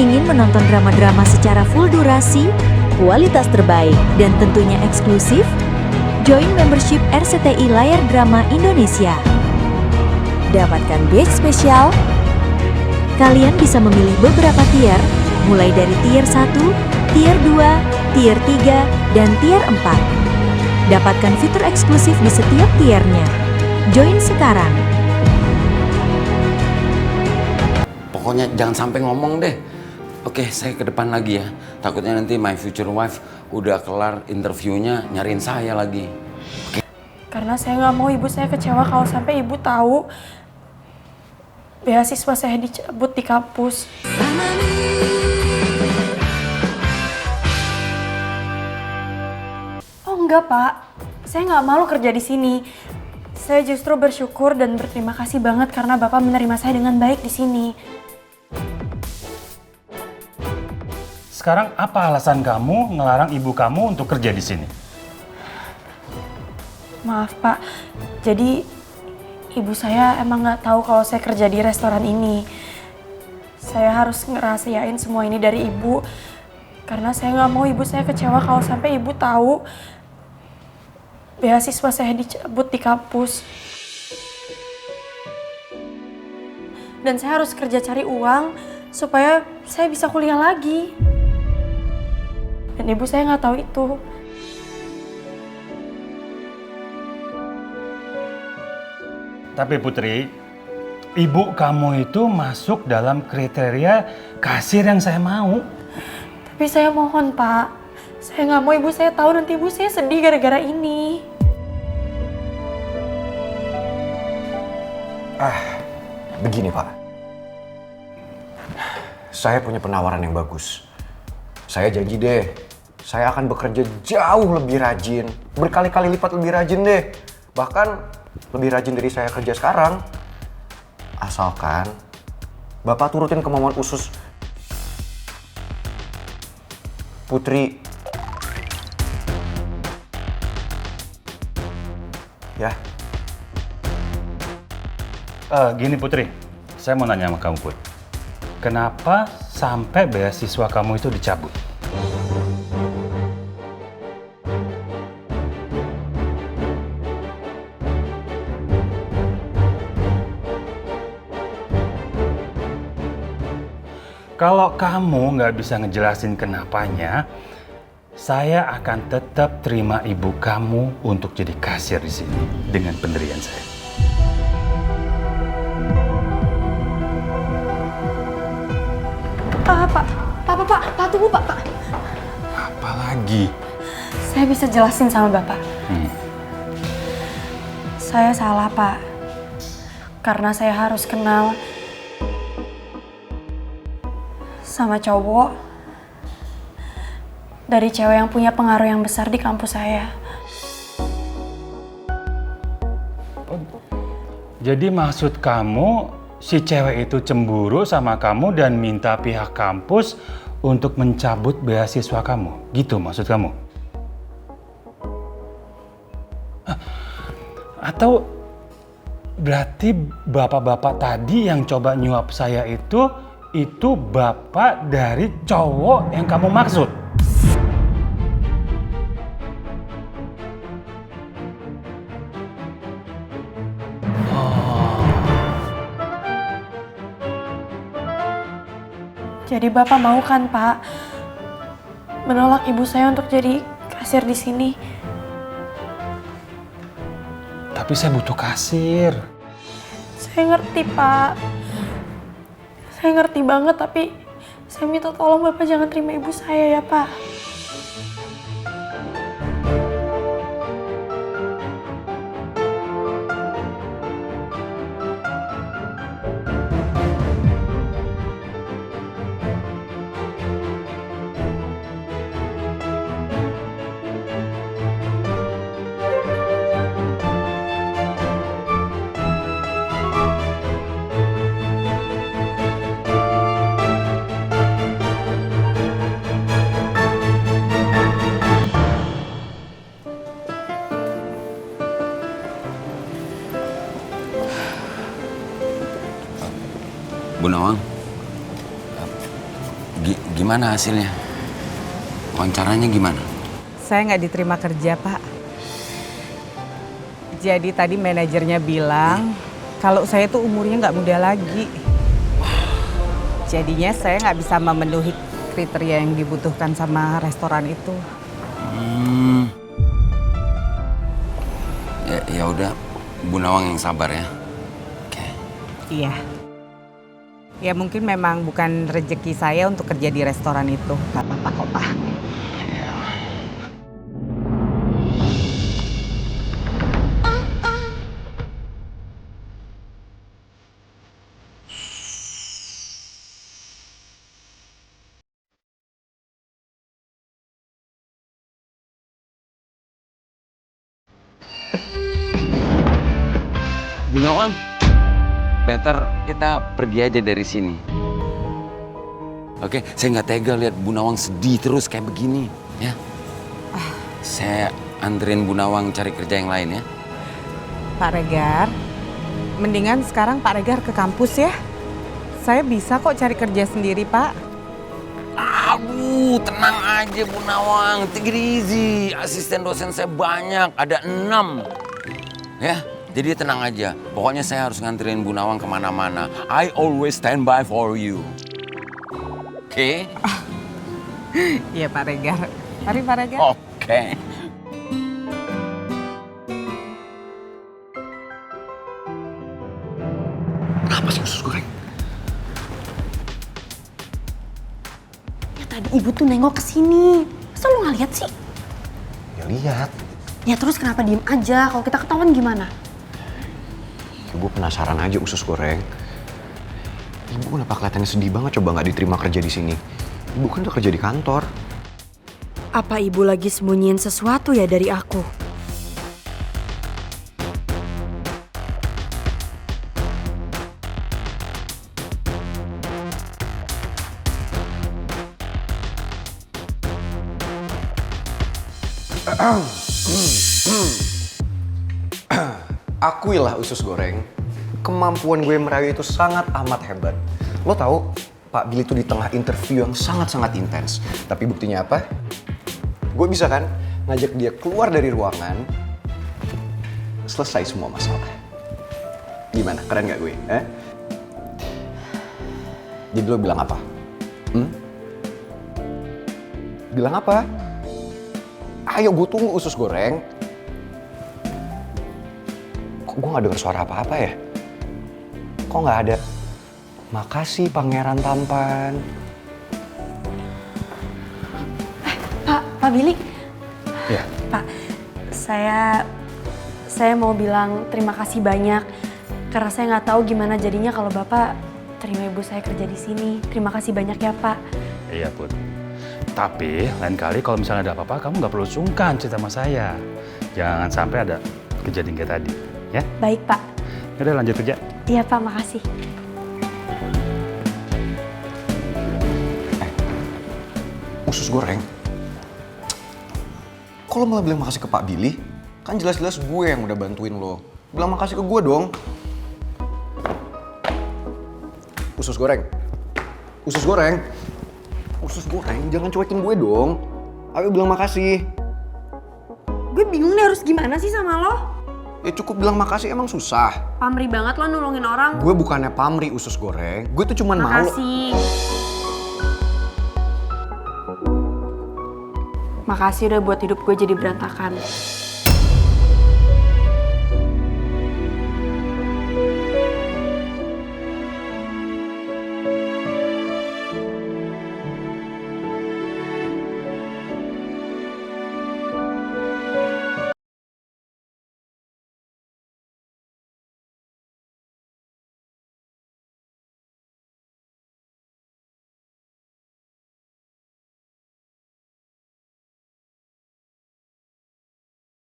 Ingin menonton drama-drama secara full durasi, kualitas terbaik, dan tentunya eksklusif? Join membership RCTI Layar Drama Indonesia. Dapatkan batch spesial. Kalian bisa memilih beberapa tier, mulai dari tier 1, tier 2, tier 3, dan tier 4. Dapatkan fitur eksklusif di setiap tiernya. Join sekarang. Pokoknya jangan sampai ngomong deh. Oke, saya ke depan lagi ya. Takutnya nanti my future wife udah kelar interviewnya nyariin saya lagi. Oke. Karena saya nggak mau ibu saya kecewa kalau sampai ibu tahu beasiswa saya dicabut di kampus. Oh enggak Pak, saya nggak malu kerja di sini. Saya justru bersyukur dan berterima kasih banget karena Bapak menerima saya dengan baik di sini. Sekarang apa alasan kamu ngelarang ibu kamu untuk kerja di sini? Maaf Pak, jadi ibu saya emang nggak tahu kalau saya kerja di restoran ini. Saya harus ngerahasiain semua ini dari ibu karena saya nggak mau ibu saya kecewa kalau sampai ibu tahu beasiswa saya dicabut di kampus. Dan saya harus kerja cari uang supaya saya bisa kuliah lagi. Dan ibu saya nggak tahu itu. Tapi Putri, ibu kamu itu masuk dalam kriteria kasir yang saya mau. Tapi saya mohon Pak, saya nggak mau ibu saya tahu nanti ibu saya sedih gara-gara ini. Begini Pak, saya punya penawaran yang bagus. Saya janji deh, saya akan bekerja jauh lebih rajin, berkali-kali lipat lebih rajin deh. Bahkan lebih rajin dari saya kerja sekarang. Asalkan Bapak turutin kemauan usus Putri. Ya. Gini Putri, saya mau nanya sama kamu Put. Kenapa sampai beasiswa kamu itu dicabut? Kalau kamu nggak bisa ngejelasin kenapanya, saya akan tetap terima ibu kamu untuk jadi kasir di sini dengan pendirian saya. Pak, tunggu Pak. Apa lagi? Saya bisa jelasin sama Bapak. Saya salah Pak, karena saya harus kenal sama cowok dari cewek yang punya pengaruh yang besar di kampus saya. Jadi maksud kamu si cewek itu cemburu sama kamu dan minta pihak kampus untuk mencabut beasiswa kamu? Gitu maksud kamu? Atau berarti bapak-bapak tadi yang coba nyuap saya itu bapak dari cowok yang kamu maksud? Jadi Bapak mau kan Pak menolak ibu saya untuk jadi kasir di sini? Tapi saya butuh kasir. Saya ngerti Pak. Saya ngerti banget, tapi saya minta tolong Bapak jangan terima ibu saya ya Pak. Bu Nawang, Gimana hasilnya? Wawancaranya gimana? Saya nggak diterima kerja, Pak. Jadi tadi manajernya bilang kalau saya tuh umurnya nggak muda lagi. Jadinya saya nggak bisa memenuhi kriteria yang dibutuhkan sama restoran itu. Ya udah, Bu Nawang yang sabar ya. Oke. Iya. Ya mungkin memang bukan rezeki saya untuk kerja di restoran itu. Gak apa-apa kok, Pak. Bu Nawang, better kita pergi aja dari sini. Oke, saya nggak tega lihat Bu Nawang sedih terus kayak begini, ya. Saya anterin Bu Nawang cari kerja yang lain ya. Pak Regar, mendingan sekarang Pak Regar ke kampus ya. Saya bisa kok cari kerja sendiri, Pak. Aduh, tenang aja Bu Nawang, take it easy. Asisten dosen saya banyak, ada 6. Ya, jadi tenang aja. Pokoknya saya harus nganterin Bu Nawang kemana-mana. I always stand by for you. Oke? Iya, Pak Regar. Mari, Pak Regar. Oke. Kenapa sih usus goreng? Ya tadi ibu tuh nengok ke sini. Masa lu nggak lihat sih? Ya lihat. Ya terus kenapa diem aja? Kalau kita ketahuan gimana? Ya, gue penasaran aja usus goreng. Ibu kenapa kelihatannya sedih banget coba nggak diterima kerja di sini? Ibu kan udah kerja di kantor. Apa ibu lagi sembunyiin sesuatu ya dari aku? Akuilah usus goreng, kemampuan gue merayu itu sangat amat hebat. Lo tahu, Pak Billy itu di tengah interview yang sangat-sangat intens. Tapi buktinya apa? Gue bisa kan ngajak dia keluar dari ruangan, selesai semua masalah. Gimana? Keren gak gue? Jadi lo bilang apa? Bilang apa? Ayo gue tunggu usus goreng. Kok gue gak denger suara apa-apa ya? Kok gak ada? Makasih pangeran tampan. Pak Billy. Ya. Pak, saya mau bilang terima kasih banyak karena saya nggak tahu gimana jadinya kalau Bapak terima ibu saya kerja di sini. Terima kasih banyak ya, Pak. Iya, Put. Tapi lain kali kalau misalnya ada apa-apa, kamu nggak perlu sungkan cerita sama saya. Jangan sampai ada kejadian kayak tadi, ya? Baik, Pak. Udah lanjut kerja. Iya, Pak, makasih. Usus goreng. Kok lo malah bilang makasih ke Pak Billy? Kan jelas-jelas gue yang udah bantuin lo. Bilang makasih ke gue dong. Usus goreng. Usus goreng. Usus goreng, jangan cuekin gue dong. Ayo bilang makasih. Gue bingung nih harus gimana sih sama lo? Ya cukup bilang makasih, emang susah. Pamri banget lo nolongin orang. Gue bukannya pamri usus goreng. Gue tuh cuman mau. Makasih. Makasih udah buat hidup gue jadi berantakan.